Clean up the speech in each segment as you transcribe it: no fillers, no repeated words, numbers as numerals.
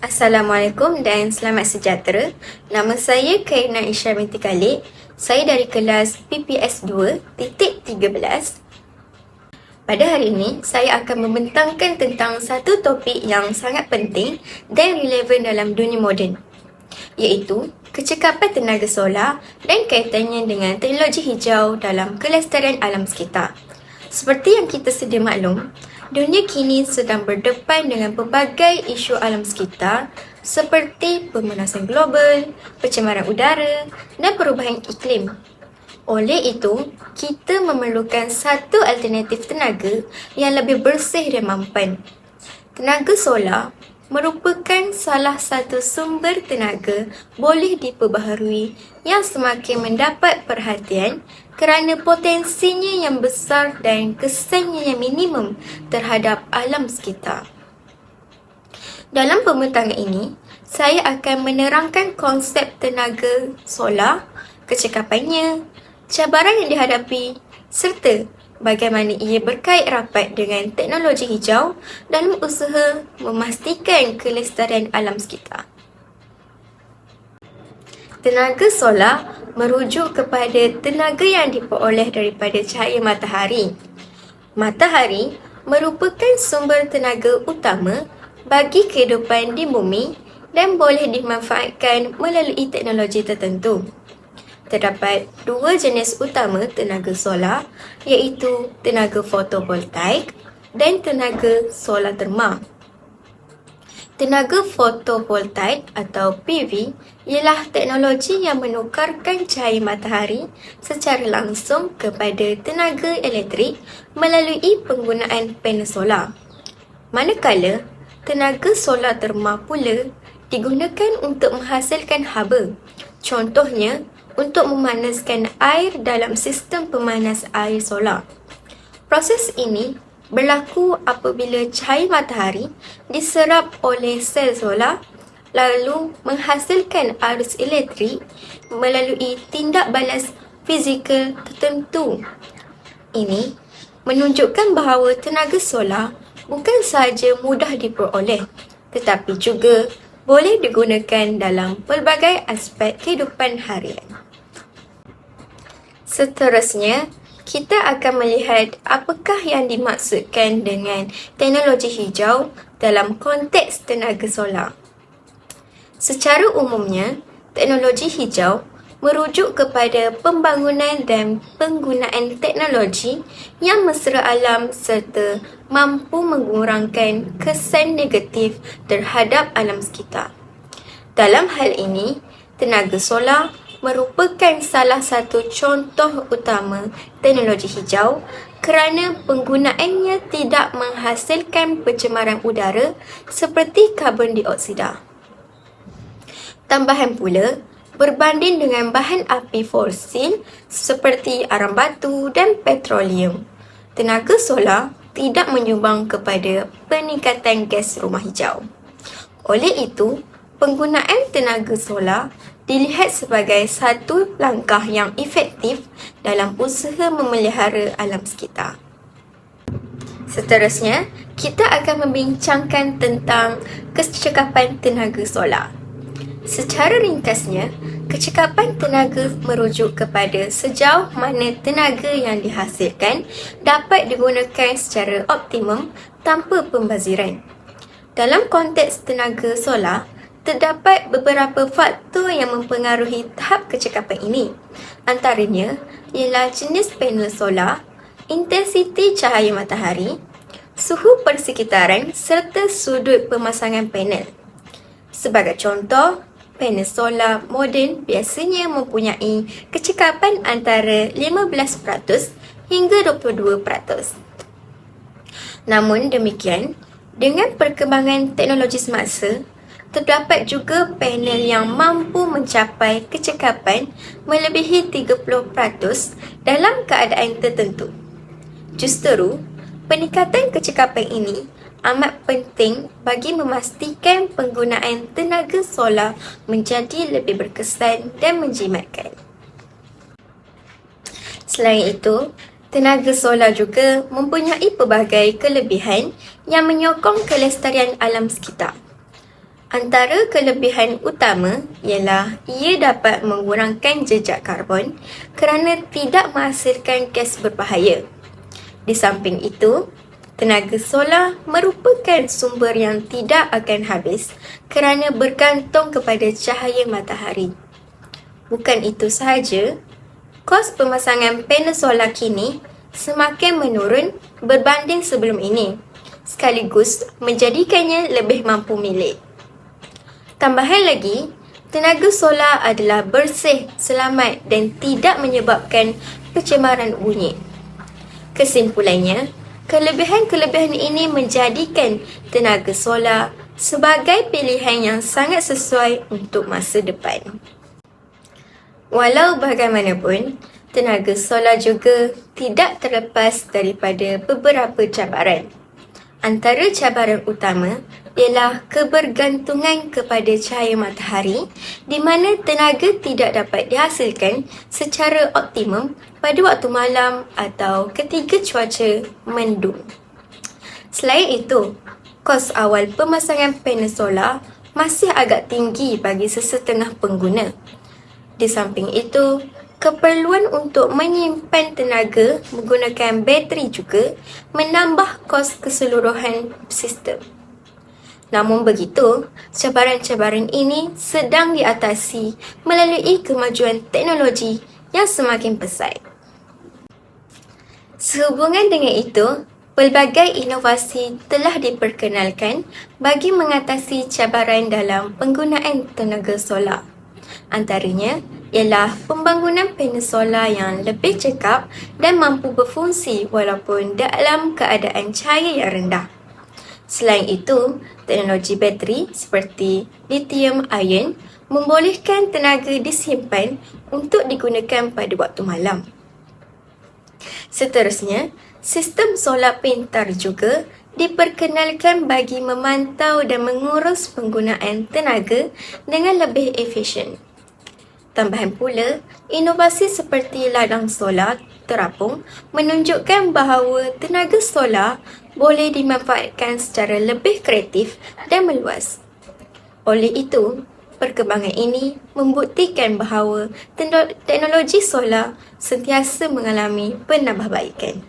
Assalamualaikum dan selamat sejahtera. Nama saya Kairina Isya binti Khalid. Saya dari kelas PPS 2.13. Pada hari ini, saya akan membentangkan tentang satu topik yang sangat penting dan relevan dalam dunia moden, iaitu kecekapan tenaga solar dan kaitannya dengan teknologi hijau dalam kelestarian alam sekitar. Seperti yang kita sedia maklum, dunia kini sedang berdepan dengan pelbagai isu alam sekitar seperti pemanasan global, pencemaran udara dan perubahan iklim. Oleh itu, kita memerlukan satu alternatif tenaga yang lebih bersih dan mampan. Tenaga solar merupakan salah satu sumber tenaga boleh diperbaharui yang semakin mendapat perhatian kerana potensinya yang besar dan kesannya yang minimum terhadap alam sekitar. Dalam pembentangan ini, saya akan menerangkan konsep tenaga solar, kecekapannya, cabaran yang dihadapi, serta bagaimana ia berkait rapat dengan teknologi hijau dalam usaha memastikan kelestarian alam sekitar. Tenaga solar merujuk kepada tenaga yang diperoleh daripada cahaya matahari. Matahari merupakan sumber tenaga utama bagi kehidupan di bumi dan boleh dimanfaatkan melalui teknologi tertentu. Terdapat dua jenis utama tenaga solar, iaitu tenaga fotovoltaik dan tenaga solar termal. Tenaga fotovoltaik atau PV ialah teknologi yang menukarkan cahaya matahari secara langsung kepada tenaga elektrik melalui penggunaan panel solar. Manakala, tenaga solar termal pula digunakan untuk menghasilkan haba. Contohnya, untuk memanaskan air dalam sistem pemanas air solar. Proses ini berlaku apabila cahaya matahari diserap oleh sel solar lalu menghasilkan arus elektrik melalui tindak balas fizikal tertentu. Ini menunjukkan bahawa tenaga solar bukan sahaja mudah diperoleh tetapi juga boleh digunakan dalam pelbagai aspek kehidupan harian. Seterusnya, kita akan melihat apakah yang dimaksudkan dengan teknologi hijau dalam konteks tenaga solar. Secara umumnya, teknologi hijau merujuk kepada pembangunan dan penggunaan teknologi yang mesra alam serta mampu mengurangkan kesan negatif terhadap alam sekitar. Dalam hal ini, tenaga solar merupakan salah satu contoh utama teknologi hijau kerana penggunaannya tidak menghasilkan pencemaran udara seperti karbon dioksida. Tambahan pula, berbanding dengan bahan api fosil seperti arang batu dan petroleum, tenaga solar tidak menyumbang kepada peningkatan gas rumah hijau. Oleh itu, penggunaan tenaga solar dilihat sebagai satu langkah yang efektif dalam usaha memelihara alam sekitar. Seterusnya, kita akan membincangkan tentang kecekapan tenaga solar. Secara ringkasnya, kecekapan tenaga merujuk kepada sejauh mana tenaga yang dihasilkan dapat digunakan secara optimum tanpa pembaziran. Dalam konteks tenaga solar, terdapat beberapa faktor yang mempengaruhi tahap kecekapan ini. Antaranya ialah jenis panel solar, intensiti cahaya matahari, suhu persekitaran serta sudut pemasangan panel. Sebagai contoh, panel solar moden biasanya mempunyai kecekapan antara 15% hingga 22%. Namun demikian, dengan perkembangan teknologi semasa, terdapat juga panel yang mampu mencapai kecekapan melebihi 30% dalam keadaan tertentu. Justeru, peningkatan kecekapan ini amat penting bagi memastikan penggunaan tenaga solar menjadi lebih berkesan dan menjimatkan. Selain itu, tenaga solar juga mempunyai pelbagai kelebihan yang menyokong kelestarian alam sekitar. Antara kelebihan utama ialah ia dapat mengurangkan jejak karbon kerana tidak menghasilkan gas berbahaya. Di samping itu, tenaga solar merupakan sumber yang tidak akan habis kerana bergantung kepada cahaya matahari. Bukan itu sahaja, kos pemasangan panel solar kini semakin menurun berbanding sebelum ini, sekaligus menjadikannya lebih mampu milik. Tambahan lagi, tenaga solar adalah bersih, selamat dan tidak menyebabkan pencemaran bunyi. Kesimpulannya, kelebihan-kelebihan ini menjadikan tenaga solar sebagai pilihan yang sangat sesuai untuk masa depan. Walau bagaimanapun, tenaga solar juga tidak terlepas daripada beberapa cabaran. Antara cabaran utama ialah kebergantungan kepada cahaya matahari di mana tenaga tidak dapat dihasilkan secara optimum pada waktu malam atau ketika cuaca mendung. Selain itu, kos awal pemasangan panel solar masih agak tinggi bagi sesetengah pengguna. Di samping itu, keperluan untuk menyimpan tenaga menggunakan bateri juga menambah kos keseluruhan sistem. Namun begitu, cabaran-cabaran ini sedang diatasi melalui kemajuan teknologi yang semakin pesat. Sehubungan dengan itu, pelbagai inovasi telah diperkenalkan bagi mengatasi cabaran dalam penggunaan tenaga solar. Antaranya ialah pembangunan panel solar yang lebih cekap dan mampu berfungsi walaupun dalam keadaan cahaya yang rendah. Selain itu, teknologi bateri seperti lithium ion membolehkan tenaga disimpan untuk digunakan pada waktu malam. Seterusnya, sistem solar pintar juga diperkenalkan bagi memantau dan mengurus penggunaan tenaga dengan lebih efisien. Tambahan pula, inovasi seperti ladang solar terapung menunjukkan bahawa tenaga solar boleh dimanfaatkan secara lebih kreatif dan meluas. Oleh itu, perkembangan ini membuktikan bahawa teknologi solar sentiasa mengalami penambahbaikan.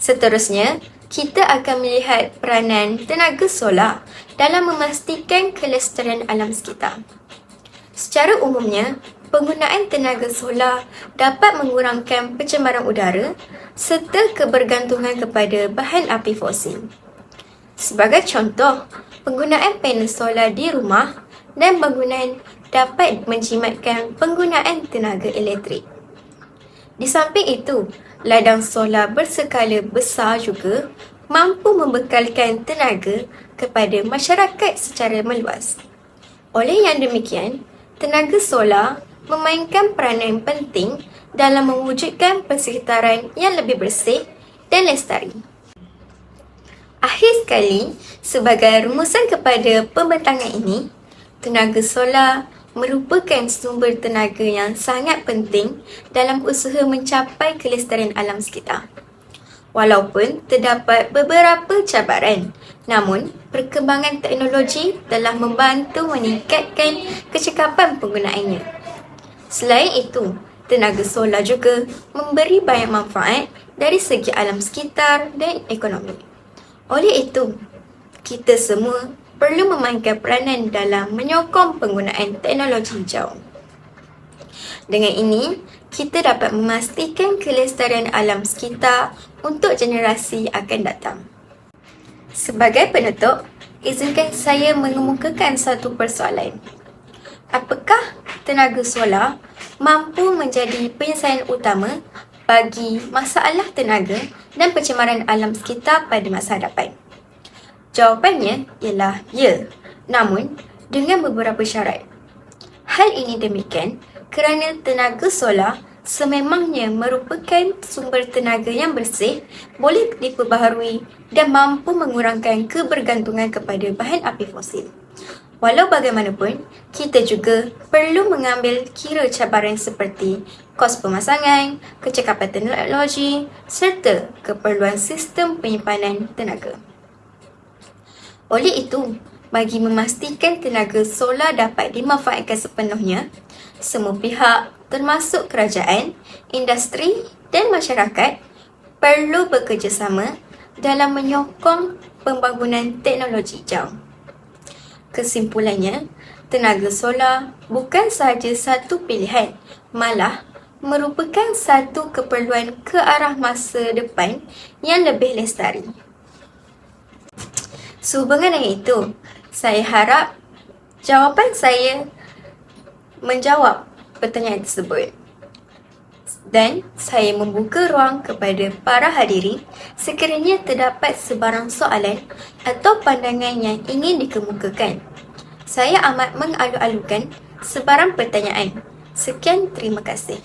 Seterusnya, kita akan melihat peranan tenaga solar dalam memastikan kelestarian alam sekitar. Secara umumnya, penggunaan tenaga solar dapat mengurangkan pencemaran udara serta kebergantungan kepada bahan api fosil. Sebagai contoh, penggunaan panel solar di rumah dan bangunan dapat menjimatkan penggunaan tenaga elektrik. Di samping itu, ladang solar berskala besar juga mampu membekalkan tenaga kepada masyarakat secara meluas. Oleh yang demikian, tenaga solar memainkan peranan penting dalam mewujudkan persekitaran yang lebih bersih dan lestari. Akhir sekali, sebagai rumusan kepada pembentangan ini, tenaga solar merupakan sumber tenaga yang sangat penting dalam usaha mencapai kelestarian alam sekitar. Walaupun terdapat beberapa cabaran, namun perkembangan teknologi telah membantu meningkatkan kecekapan penggunaannya. Selain itu, tenaga solar juga memberi banyak manfaat dari segi alam sekitar dan ekonomi. Oleh itu, kita semua perlu memainkan peranan dalam menyokong penggunaan teknologi hijau. Dengan ini, kita dapat memastikan kelestarian alam sekitar untuk generasi akan datang. Sebagai penutup, izinkan saya mengemukakan satu persoalan. Apakah tenaga solar mampu menjadi penyelesaian utama bagi masalah tenaga dan pencemaran alam sekitar pada masa hadapan? Jawapannya ialah ya, namun dengan beberapa syarat. Hal ini demikian kerana tenaga solar sememangnya merupakan sumber tenaga yang bersih, boleh diperbaharui dan mampu mengurangkan kebergantungan kepada bahan api fosil. Walau bagaimanapun, kita juga perlu mengambil kira cabaran seperti kos pemasangan, kecekapan teknologi serta keperluan sistem penyimpanan tenaga. Oleh itu, bagi memastikan tenaga solar dapat dimanfaatkan sepenuhnya, semua pihak termasuk kerajaan, industri dan masyarakat perlu bekerjasama dalam menyokong pembangunan teknologi hijau. Kesimpulannya, tenaga solar bukan sahaja satu pilihan, malah merupakan satu keperluan ke arah masa depan yang lebih lestari. Sehubungan dengan itu, saya harap jawapan saya menjawab pertanyaan tersebut. Dan saya membuka ruang kepada para hadirin sekiranya terdapat sebarang soalan atau pandangan yang ingin dikemukakan. Saya amat mengalu-alukan sebarang pertanyaan. Sekian, terima kasih.